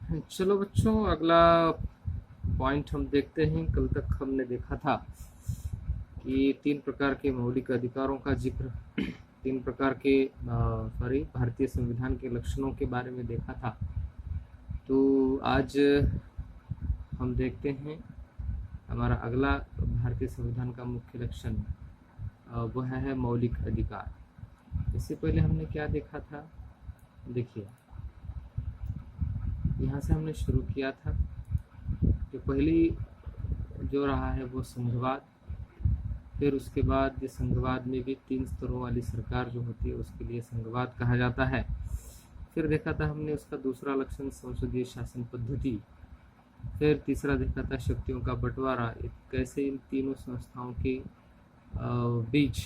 चलो बच्चों, अगला पॉइंट हम देखते हैं। कल तक हमने देखा था कि तीन प्रकार के मौलिक अधिकारों का जिक्र, तीन प्रकार के भारतीय संविधान के लक्षणों के बारे में देखा था। तो आज हम देखते हैं हमारा अगला भारतीय संविधान का मुख्य लक्षण, वह है मौलिक अधिकार। इससे पहले हमने क्या देखा था, देखिए यहाँ से हमने शुरू किया था। तो पहली जो रहा है वो संघवाद, फिर उसके बाद संघवाद में भी 3 स्तरों वाली सरकार जो होती है उसके लिए संघवाद कहा जाता है। फिर देखा था हमने उसका दूसरा लक्षण संसदीय शासन पद्धति। फिर तीसरा देखा था शक्तियों का बंटवारा, कैसे इन तीनों संस्थाओं के बीच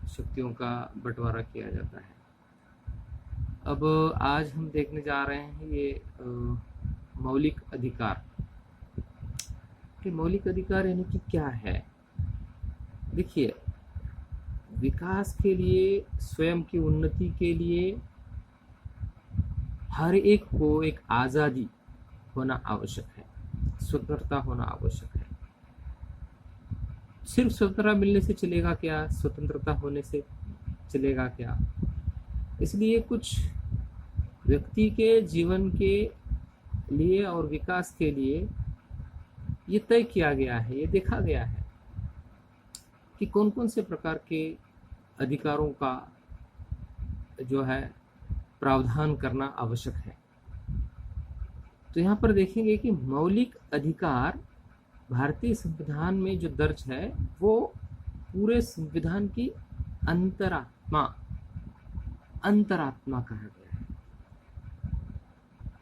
शक्तियों का बंटवारा किया जाता है। अब आज हम देखने जा रहे हैं ये मौलिक अधिकार कि मौलिक अधिकार यानी कि क्या है। देखिए, विकास के लिए, स्वयं की उन्नति के लिए हर एक को एक आज़ादी होना आवश्यक है, स्वतंत्रता होना आवश्यक है। सिर्फ स्वतंत्रता मिलने से चलेगा क्या, स्वतंत्रता होने से चलेगा क्या? इसलिए कुछ व्यक्ति के जीवन के लिए और विकास के लिए ये तय किया गया है, ये देखा गया है कि कौन कौन से प्रकार के अधिकारों का जो है प्रावधान करना आवश्यक है। तो यहाँ पर देखेंगे कि मौलिक अधिकार भारतीय संविधान में जो दर्ज है वो पूरे संविधान की अंतरात्मा कहा गया है।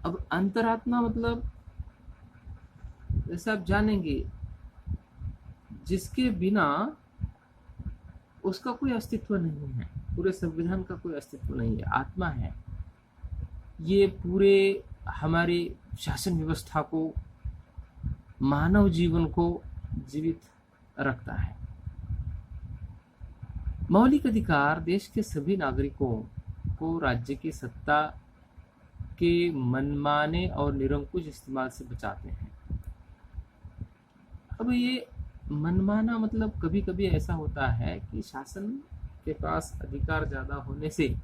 अब अंतरात्मा मतलब जैसे आप जानेंगे, जिसके बिना उसका कोई अस्तित्व नहीं है, पूरे संविधान का कोई अस्तित्व नहीं है, आत्मा है। ये पूरे हमारी शासन व्यवस्था को, मानव जीवन को जीवित रखता है। मौलिक अधिकार देश के सभी नागरिकों को राज्य की सत्ता के मनमाने और निरंकुश इस्तेमाल से बचाते हैं। अब ये मनमाना मतलब कभी कभी ऐसा होता है कि शासन के पास अधिकार ज़्यादा होने से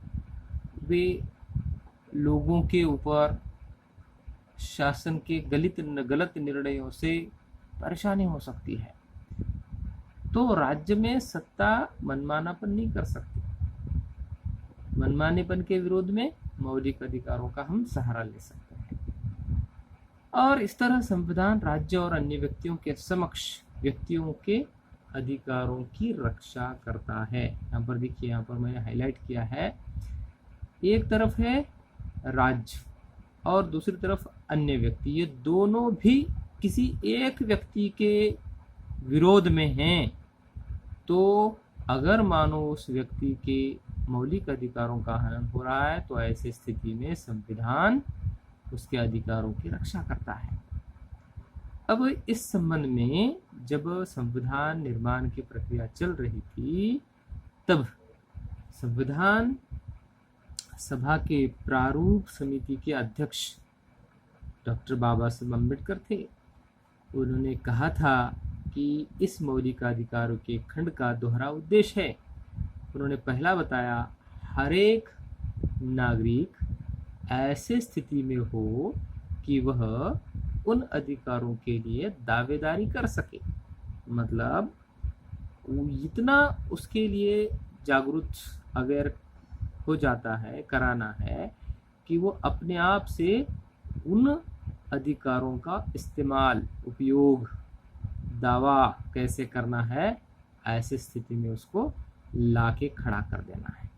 वे लोगों के ऊपर शासन के गलत निर्णयों से परेशानी हो सकती है। तो राज्य में सत्ता मनमानापन नहीं कर सकती। मनमानेपन के विरोध में मौलिक अधिकारों का हम सहारा ले सकते हैं। और इस तरह संविधान राज्य और अन्य व्यक्तियों के समक्ष व्यक्तियों के अधिकारों की रक्षा करता है। यहाँ पर देखिए, यहाँ पर मैंने हाईलाइट किया है, एक तरफ है राज्य और दूसरी तरफ अन्य व्यक्ति। ये दोनों भी किसी एक व्यक्ति के विरोध में हैं, तो अगर मानो उस व्यक्ति के मौलिक अधिकारों का हनन हो रहा है तो ऐसी स्थिति में संविधान उसके अधिकारों की रक्षा करता है। अब इस संबंध में जब संविधान निर्माण की प्रक्रिया चल रही थी, तब संविधान सभा के प्रारूप समिति के अध्यक्ष डॉक्टर बाबा साहेब अम्बेडकर थे। उन्होंने कहा था कि इस मौलिक अधिकारों के खंड का दोहरा उद्देश्य है। उन्होंने पहला बताया, हर एक नागरिक ऐसे स्थिति में हो कि वह उन अधिकारों के लिए दावेदारी कर सके। मतलब इतना उसके लिए जागरूक, अवेयर हो जाता है, कराना है कि वो अपने आप से उन अधिकारों का इस्तेमाल, उपयोग, दावा कैसे करना है, ऐसी स्थिति में उसको लाके खड़ा कर देना है।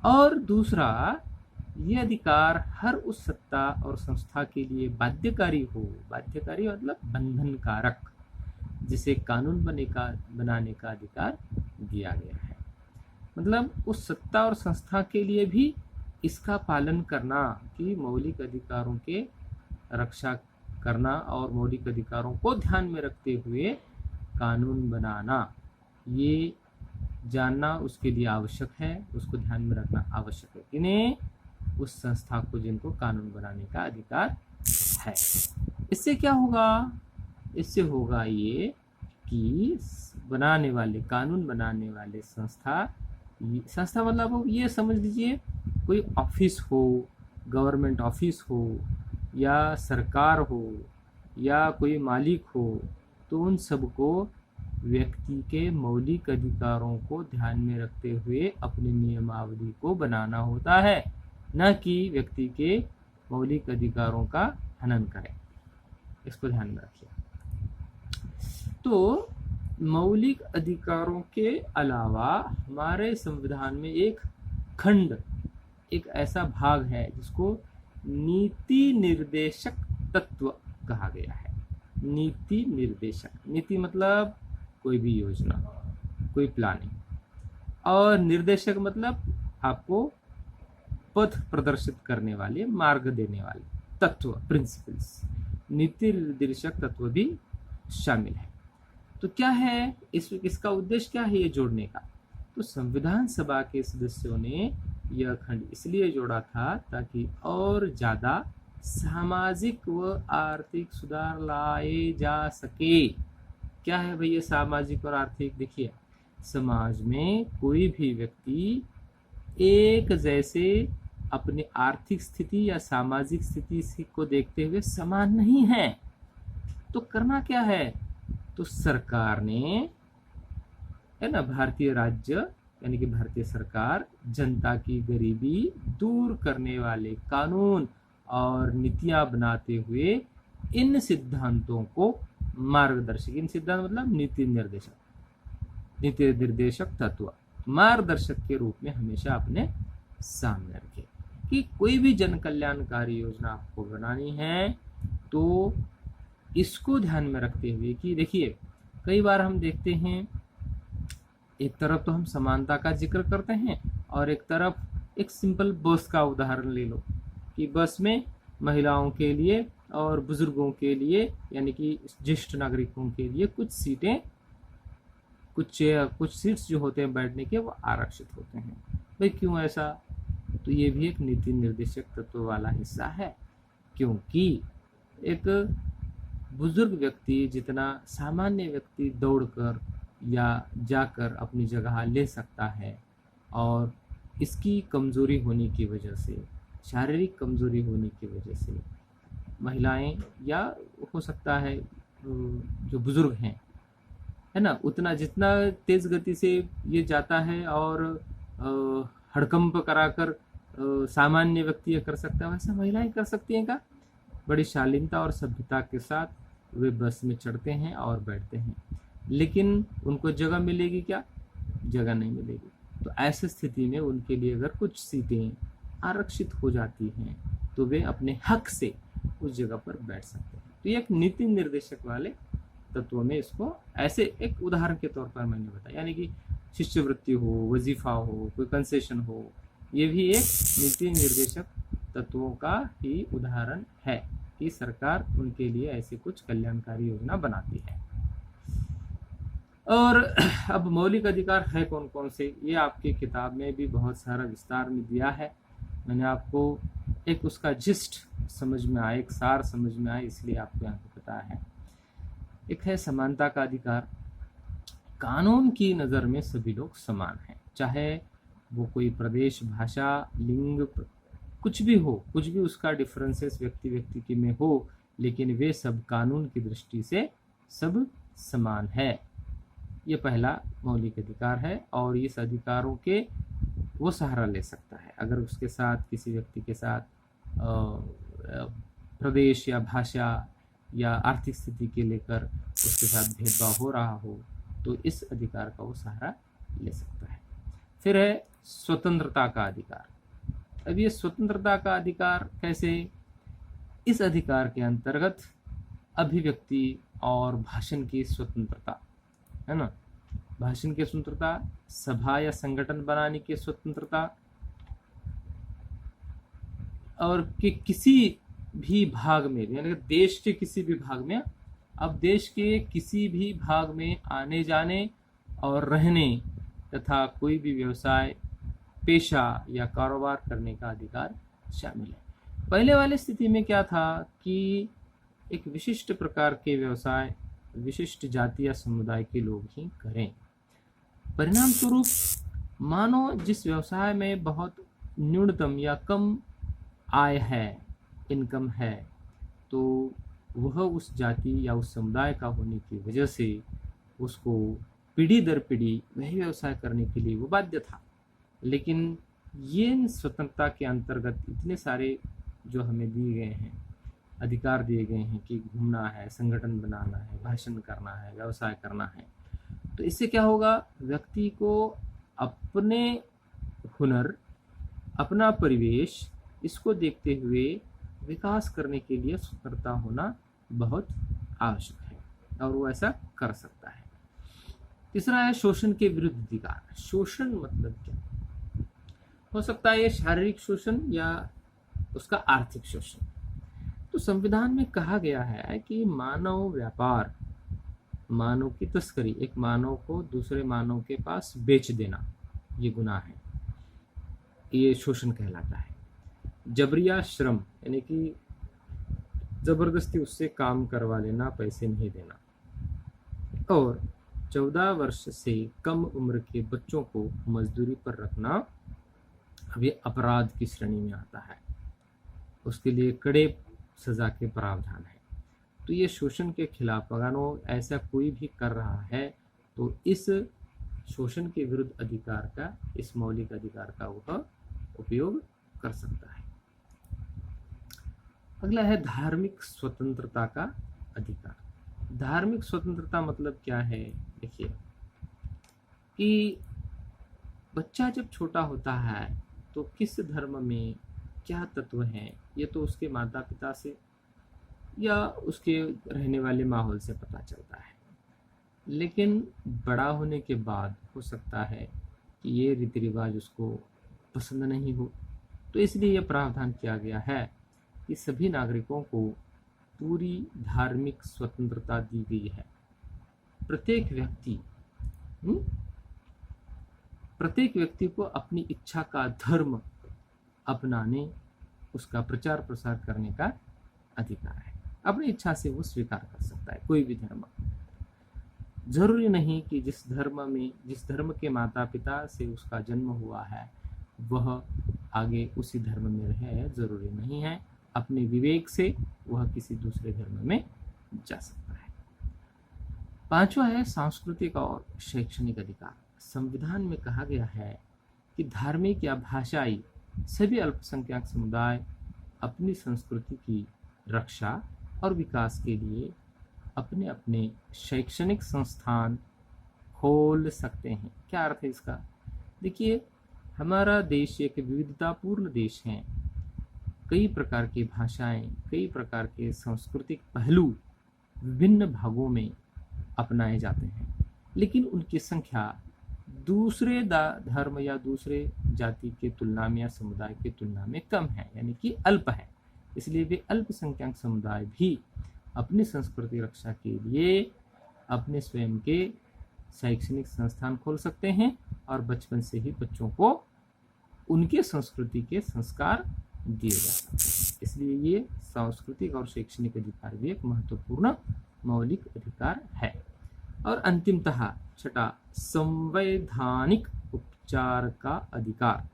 और दूसरा, ये अधिकार हर उस सत्ता और संस्था के लिए बाध्यकारी हो, बाध्यकारी मतलब बंधनकारक, जिसे कानून बनाने का अधिकार दिया गया है। मतलब उस सत्ता और संस्था के लिए भी इसका पालन करना, कि मौलिक अधिकारों के रक्षा करना और मौलिक अधिकारों को ध्यान में रखते हुए कानून बनाना, ये जानना उसके लिए आवश्यक है, उसको ध्यान में रखना आवश्यक है। इन्हें उस संस्था को जिनको कानून बनाने का अधिकार है। इससे क्या होगा? इससे होगा ये कि बनाने वाले, कानून बनाने वाले संस्था मतलब ये समझ लीजिए कोई ऑफिस हो, गवर्नमेंट ऑफिस हो या सरकार हो या कोई मालिक हो, तो उन सबको व्यक्ति के मौलिक अधिकारों को ध्यान में रखते हुए अपनी नियमावली को बनाना होता है, न कि व्यक्ति के मौलिक अधिकारों का हनन करें। इसको ध्यान में रखिए। तो मौलिक अधिकारों के अलावा हमारे संविधान में एक खंड, एक ऐसा भाग है जिसको नीति निर्देशक तत्व कहा गया है। नीति निर्देशक, नीति मतलब कोई भी योजना, कोई प्लानिंग, और निर्देशक मतलब आपको पथ प्रदर्शित करने वाले, मार्ग देने वाले तत्व, प्रिंसिपल्स। नीति निर्देशक तत्व भी शामिल है। तो क्या है इसका उद्देश्य क्या है ये जोड़ने का? तो संविधान सभा के सदस्यों ने यह खंड इसलिए जोड़ा था ताकि और ज्यादा सामाजिक व आर्थिक सुधार लाए जा सके। क्या है भाई ये सामाजिक और आर्थिक? देखिए, समाज में कोई भी व्यक्ति एक जैसे अपनी आर्थिक स्थिति या सामाजिक स्थिति को देखते हुए समान नहीं है। तो करना क्या है? तो सरकार ने, है ना, भारतीय राज्य यानी कि भारतीय सरकार जनता की गरीबी दूर करने वाले कानून और नीतियां बनाते हुए इन सिद्धांतों को मार्गदर्शक, इन सिद्धांत मतलब नीति निर्देशक तत्व, मार्गदर्शक के रूप में हमेशा अपने सामने रखे कि कोई भी जन कल्याणकारी योजना आपको बनानी है तो इसको ध्यान में रखते हुए कि देखिए, कई बार हम देखते हैं एक तरफ तो हम समानता का जिक्र करते हैं और एक तरफ एक सिंपल बस का उदाहरण ले लो कि बस में महिलाओं के लिए और बुजुर्गों के लिए यानी कि ज्येष्ठ नागरिकों के लिए कुछ सीटें, कुछ सीट्स जो होते हैं बैठने के वो आरक्षित होते हैं। भाई क्यों ऐसा? तो ये भी एक नीति निर्देशक तत्व वाला हिस्सा है, क्योंकि एक बुजुर्ग व्यक्ति जितना सामान्य व्यक्ति दौड़कर या जाकर अपनी जगह ले सकता है, और इसकी कमजोरी होने की वजह से, शारीरिक कमजोरी होने की वजह से महिलाएं या हो सकता है जो बुजुर्ग हैं, है ना, उतना जितना तेज गति से ये जाता है और हड़कंप कराकर सामान्य व्यक्ति ये कर सकता है, वैसे महिलाएं कर सकती हैं। का बड़ी शालीनता और सभ्यता के साथ वे बस में चढ़ते हैं और बैठते हैं, लेकिन उनको जगह मिलेगी क्या? जगह नहीं मिलेगी। तो ऐसी स्थिति में उनके लिए अगर कुछ सीटें आरक्षित हो जाती हैं तो वे अपने हक से उस जगह पर बैठ सकते हैं। तो ये एक नीति निर्देशक वाले तत्वों में इसको ऐसे एक उदाहरण के तौर पर मैंने बताया, यानी कि शिष्यवृत्ति हो, वजीफा हो, कोई कंसेशन हो, ये भी एक नीति निर्देशक तत्वों का ही उदाहरण है कि सरकार उनके लिए ऐसे कुछ कल्याणकारी योजना बनाती है। और अब मौलिक अधिकार है कौन कौन से, ये आपकी किताब में भी बहुत सारा विस्तार में दिया है। मैंने आपको एक उसका जिस्ट समझ में आए, एक सार समझ में आए, इसलिए आपको यहाँ पे बताया है। एक है समानता का अधिकार। कानून की नज़र में सभी लोग समान हैं, चाहे वो कोई प्रदेश, भाषा, लिंग, कुछ भी हो, कुछ भी उसका डिफरेंसेस व्यक्ति की में हो, लेकिन वे सब कानून की दृष्टि से सब समान है। ये पहला मौलिक अधिकार है और इस अधिकारों के वो सहारा ले सकता है अगर उसके साथ किसी व्यक्ति के साथ प्रदेश या भाषा या आर्थिक स्थिति के लेकर उसके साथ भेदभाव हो रहा हो, तो इस अधिकार का वो सहारा ले सकता है। फिर है स्वतंत्रता का अधिकार। अब ये स्वतंत्रता का अधिकार कैसे? इस अधिकार के अंतर्गत अभिव्यक्ति और भाषण की स्वतंत्रता, है ना, भाषण की स्वतंत्रता, सभा या संगठन बनाने की स्वतंत्रता, और कि किसी भी भाग में, यानी देश के किसी भी भाग में, अब देश के किसी भी भाग में आने जाने और रहने तथा कोई भी व्यवसाय, पेशा या कारोबार करने का अधिकार शामिल है। पहले वाली स्थिति में क्या था कि एक विशिष्ट प्रकार के व्यवसाय विशिष्ट जाति या समुदाय के लोग ही करें। परिणाम स्वरूप मानो जिस व्यवसाय में बहुत न्यूनतम या कम आय है, इनकम है, तो वह उस जाति या उस समुदाय का होने की वजह से उसको पीढ़ी दर पीढ़ी वही व्यवसाय करने के लिए वो बाध्य था। लेकिन ये स्वतंत्रता के अंतर्गत इतने सारे जो हमें दिए गए हैं, अधिकार दिए गए हैं कि घूमना है, संगठन बनाना है, भाषण करना है, व्यवसाय करना है, तो इससे क्या होगा, व्यक्ति को अपने हुनर, अपना परिवेश, इसको देखते हुए विकास करने के लिए स्वतंत्रता होना बहुत आवश्यक है और वो ऐसा कर सकता है। तीसरा है शोषण के विरुद्ध अधिकार। शोषण मतलब क्या हो सकता है? ये शारीरिक शोषण या उसका आर्थिक शोषण। तो संविधान में कहा गया है कि मानव व्यापार, मानव की तस्करी, एक मानव को दूसरे मानव के पास बेच देना, ये गुनाह है, ये शोषण कहलाता है। जबरिया श्रम यानी कि जबरदस्ती उससे काम करवा लेना, पैसे नहीं देना, और 14 वर्ष से कम उम्र के बच्चों को मजदूरी पर रखना, अब ये अपराध की श्रेणी में आता है, उसके लिए कड़े सजा के प्रावधान है। तो ये शोषण के खिलाफ अगर ऐसा कोई भी कर रहा है तो इस शोषण के विरुद्ध अधिकार का, इस मौलिक अधिकार का वह उपयोग कर सकता है। अगला है धार्मिक स्वतंत्रता का अधिकार। धार्मिक स्वतंत्रता मतलब क्या है? देखिए कि बच्चा जब छोटा होता है तो किस धर्म में क्या तत्व हैं, ये तो उसके माता पिता से या उसके रहने वाले माहौल से पता चलता है। लेकिन बड़ा होने के बाद हो सकता है कि ये रीति रिवाज उसको पसंद नहीं हो, तो इसलिए यह प्रावधान किया गया है कि सभी नागरिकों को पूरी धार्मिक स्वतंत्रता दी गई है। प्रत्येक व्यक्ति को अपनी इच्छा का धर्म अपनाने, उसका प्रचार प्रसार करने का अधिकार है। अपनी इच्छा से वो स्वीकार कर सकता है कोई भी धर्म। जरूरी नहीं कि जिस धर्म के माता पिता से उसका जन्म हुआ है वह आगे उसी धर्म में रहे, जरूरी नहीं है। अपने विवेक से वह किसी दूसरे धर्म में जा सकता है। पांचवा है सांस्कृतिक और शैक्षणिक अधिकार। संविधान में कहा गया है कि धार्मिक या भाषाई सभी अल्पसंख्यक समुदाय अपनी संस्कृति की रक्षा और विकास के लिए अपने अपने शैक्षणिक संस्थान खोल सकते हैं। क्या अर्थ है इसका? देखिए, हमारा देश एक विविधतापूर्ण देश है। कई प्रकार की भाषाएं, कई प्रकार के सांस्कृतिक पहलू विभिन्न भागों में अपनाए जाते हैं, लेकिन उनकी संख्या दूसरे धर्म या दूसरे जाति के तुलना में या समुदाय की तुलना में कम है, यानी कि अल्प है। इसलिए वे अल्पसंख्यक समुदाय भी अपनी संस्कृति रक्षा के लिए अपने स्वयं के शैक्षणिक संस्थान खोल सकते हैं और बचपन से ही बच्चों को उनके संस्कृति के संस्कार दिए जा सकते हैं। इसलिए ये सांस्कृतिक और शैक्षणिक अधिकार भी एक महत्वपूर्ण मौलिक अधिकार है। और अंतिमतः छठा, संवैधानिक उपचार का अधिकार।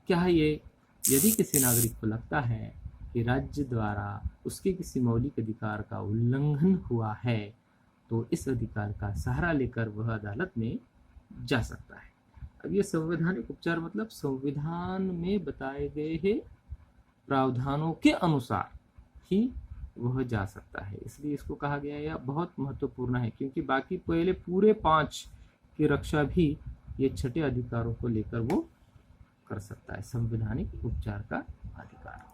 क्या है ये? यदि किसी नागरिक को लगता है कि राज्य द्वारा उसके किसी मौलिक अधिकार का उल्लंघन हुआ है तो इस अधिकार का सहारा लेकर वह अदालत में जा सकता है। अब ये संवैधानिक उपचार मतलब संविधान में बताए गए प्रावधानों के अनुसार ही वह जा सकता है। इसलिए इसको कहा गया है, यह बहुत महत्वपूर्ण है, क्योंकि बाकी पहले पूरे 5 की रक्षा भी ये छठे अधिकारों को लेकर वो कर सकता है, संवैधानिक उपचार का अधिकार।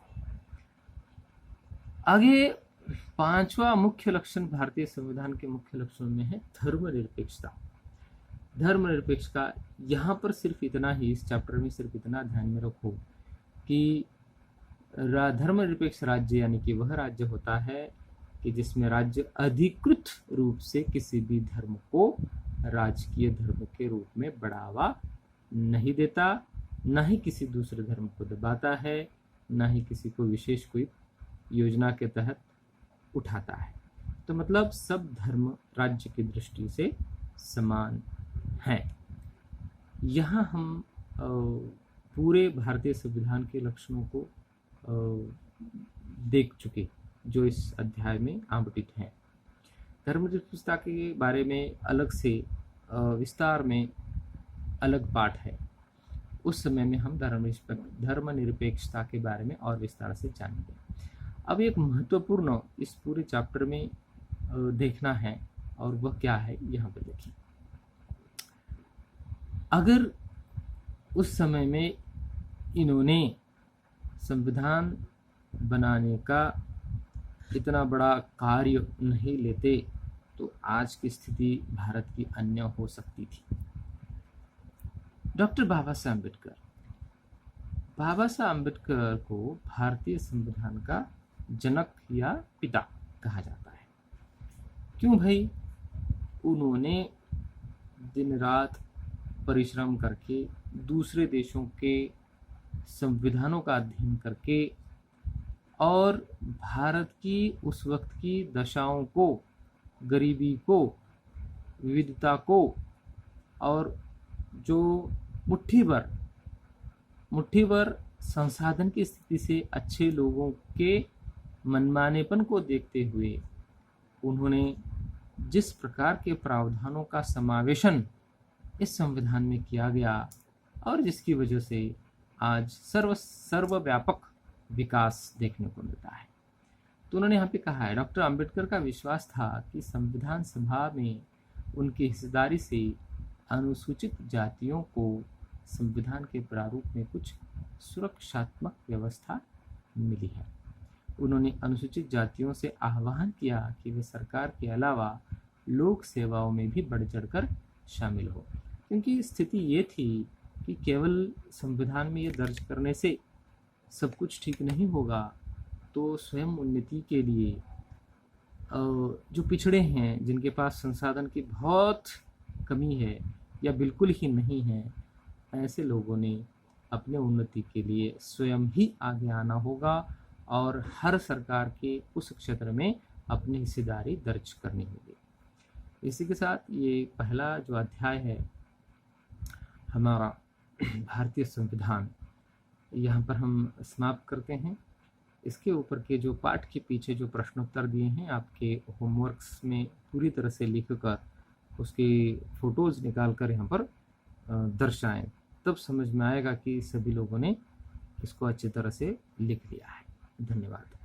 आगे पांचवा मुख्य लक्षण भारतीय संविधान के मुख्य लक्षणों में है धर्मनिरपेक्षता। धर्मनिरपेक्षता यहाँ पर सिर्फ इतना ही, इस चैप्टर में सिर्फ इतना ध्यान में रखो कि धर्मनिरपेक्ष राज्य यानी कि वह राज्य होता है कि जिसमें राज्य अधिकृत रूप से किसी भी धर्म को राजकीय धर्म के रूप में बढ़ावा नहीं देता, न ही किसी दूसरे धर्म को दबाता है, ना ही किसी को विशेष कोई योजना के तहत उठाता है। तो मतलब सब धर्म राज्य की दृष्टि से समान हैं। यहाँ हम पूरे भारतीय संविधान के लक्षणों को देख चुके जो इस अध्याय में आवंटित हैं। धर्मनिरपेक्षता के बारे में अलग से विस्तार में अलग पाठ है। उस समय में हम धर्मनिरपेक्षता के बारे में और विस्तार से जानेंगे। अब एक महत्वपूर्ण इस पूरे चैप्टर में देखना है, और वह क्या है यहाँ पे देखिए। अगर उस समय में इन्होंने संविधान बनाने का इतना बड़ा कार्य नहीं लेते तो आज की स्थिति भारत की अन्य हो सकती थी। डॉक्टर बाबा साहब अम्बेडकर को भारतीय संविधान का जनक या पिता कहा जाता है। क्यों भाई? उन्होंने दिन रात परिश्रम करके दूसरे देशों के संविधानों का अध्ययन करके और भारत की उस वक्त की दशाओं को, गरीबी को, विविधता को और जो मुट्ठी भर संसाधन की स्थिति से अच्छे लोगों के मनमानेपन को देखते हुए उन्होंने जिस प्रकार के प्रावधानों का समावेशन इस संविधान में किया गया और जिसकी वजह से आज सर्वव्यापक विकास देखने को मिलता है। तो उन्होंने यहाँ पे कहा है, डॉक्टर अंबेडकर का विश्वास था कि संविधान सभा में उनकी हिस्सेदारी से अनुसूचित जातियों को संविधान के प्रारूप में कुछ सुरक्षात्मक व्यवस्था मिली है। उन्होंने अनुसूचित जातियों से आह्वान किया कि वे सरकार के अलावा लोक सेवाओं में भी बढ़ चढ़कर शामिल हो, क्योंकि स्थिति ये थी कि केवल संविधान में ये दर्ज करने से सब कुछ ठीक नहीं होगा। तो स्वयं उन्नति के लिए जो पिछड़े हैं, जिनके पास संसाधन की बहुत कमी है या बिल्कुल ही नहीं है, ऐसे लोगों ने अपने उन्नति के लिए स्वयं ही आगे आना होगा और हर सरकार के उस क्षेत्र में अपनी हिस्सेदारी दर्ज करनी होगी। इसी के साथ ये पहला जो अध्याय है हमारा भारतीय संविधान, यहाँ पर हम समाप्त करते हैं। इसके ऊपर के जो पाठ के पीछे जो प्रश्नोत्तर दिए हैं आपके होमवर्क्स में पूरी तरह से लिखकर उसके फ़ोटोज़ निकाल कर यहाँ पर दर्शाएं, तब समझ में आएगा कि सभी लोगों ने इसको अच्छी तरह से लिख लिया है। धन्यवाद।